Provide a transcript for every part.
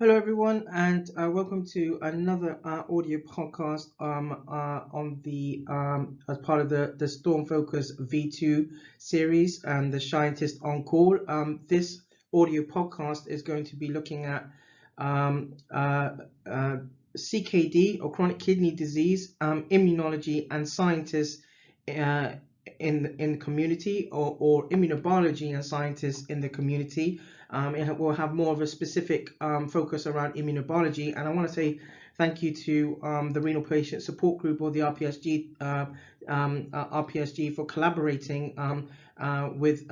Hello, everyone, and welcome to another audio podcast on the as part of the Storm Focus V2 series and the Shientist on Call. This audio podcast is going to be looking at CKD or chronic kidney disease, immunology and scientists in the community, or immunobiology and scientists in the community. It will have more of a specific focus around immunobiology, and I want to say thank you to the Renal Patient Support Group, or the RPSG, for collaborating with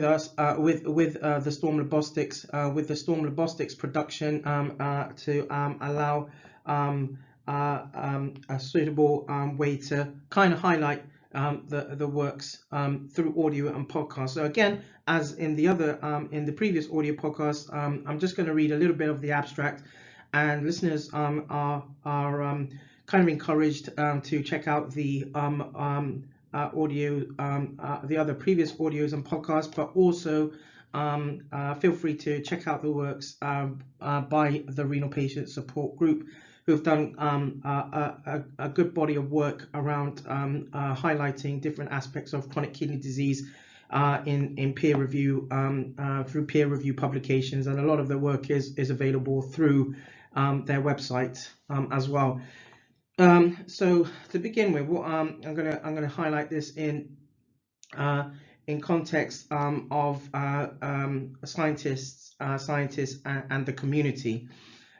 us with the ZtormLabostix with the ZtormLabostix production to allow a suitable way to kind of highlight the works through audio and podcast. So again, as in the previous audio podcast, I'm just going to read a little bit of the abstract, and listeners are kind of encouraged to check out the audio, the other previous audios and podcasts, but also feel free to check out the works by the Renal Patient Support Group, who've done a good body of work around highlighting different aspects of chronic kidney disease in peer review, through peer review publications, and a lot of the work is available through their website as well. So to begin with, what I'm gonna highlight this in context of scientists and the community.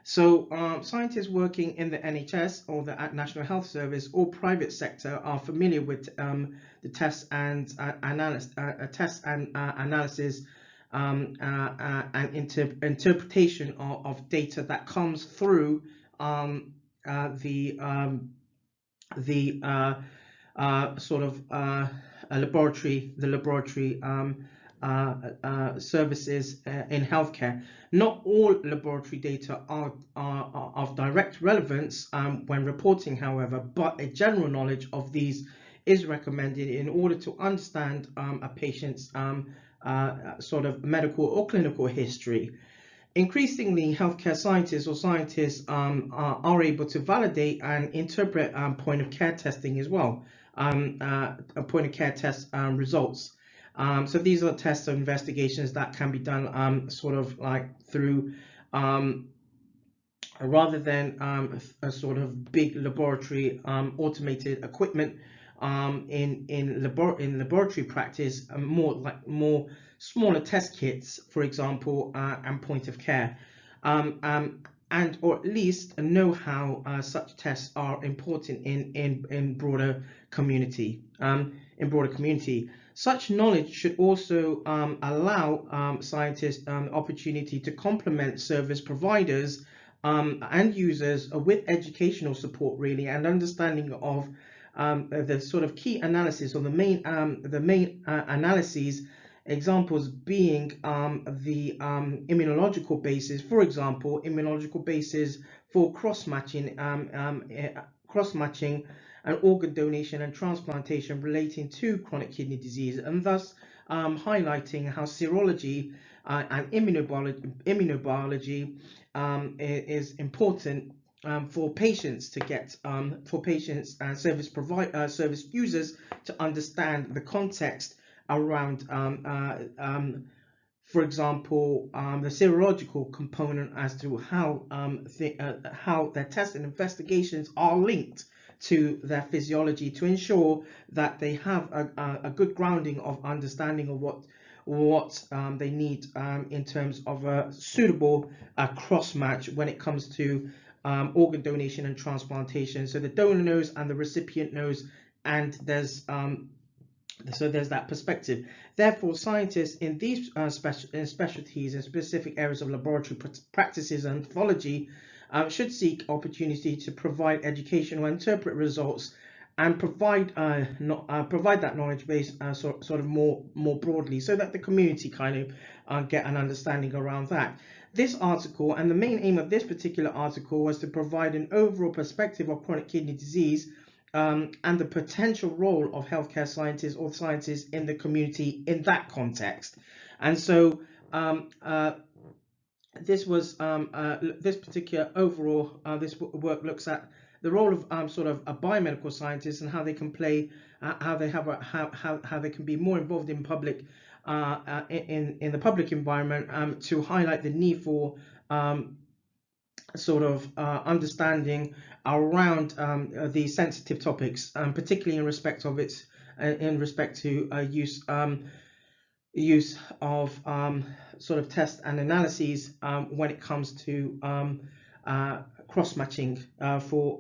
So scientists working in the NHS or the National Health Service or private sector are familiar with the tests and analysis and interpretation of data that comes through the sort of laboratory services in healthcare. Not all laboratory data are of direct relevance when reporting, however, but a general knowledge of these is recommended in order to understand a patient's sort of medical or clinical history. Increasingly, healthcare scientists or scientists are able to validate and interpret point of care testing as well, point of care test results. So these are tests or investigations that can be done sort of like through rather than a sort of big laboratory automated equipment in laboratory practice, more smaller test kits, for example, and point of care, and or at least know how such tests are important in broader community. Such knowledge should also allow scientists opportunity to complement service providers and users with educational support, really, and understanding of the sort of key analysis, or the main analyses, examples being the immunological basis, for example, immunological basis for cross-matching and organ donation and transplantation relating to chronic kidney disease, and thus highlighting how serology and immunobiology is important for patients to get, for patients and service users to understand the context around, for example, the serological component as to how their tests and investigations are linked to their physiology, to ensure that they have a good grounding of understanding of what they need in terms of a suitable cross match when it comes to organ donation and transplantation. So the donor knows and the recipient knows, and there's that perspective. Therefore, scientists in these specialties and specific areas of laboratory practices and pathology should seek opportunity to provide educational and interpret results, and provide that knowledge base sort of more broadly, so that the community kind of get an understanding around that. This article, and the main aim of this particular article, was to provide an overall perspective of chronic kidney disease and the potential role of healthcare scientists or scientists in the community in that context. And so this was this particular overall this work looks at the role of sort of a biomedical scientist and how they can play, how they have how they can be more involved in public in the public environment, to highlight the need for sort of understanding around these sensitive topics, particularly in respect of its to use of sort of tests and analyses when it comes to cross-matching for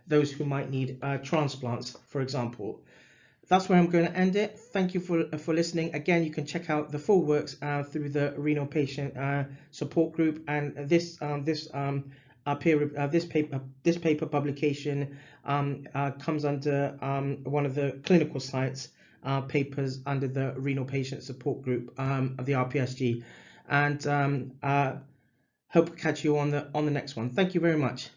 those who might need transplants, for example. That's where I'm going to end it. Thank you for listening. Again, you can check out the full works through the Renal Patient Support Group, and this paper publication comes under one of the clinical science papers under the Renal Patient Support Group of the RPSG, and hope to catch you on the next one. Thank you very much.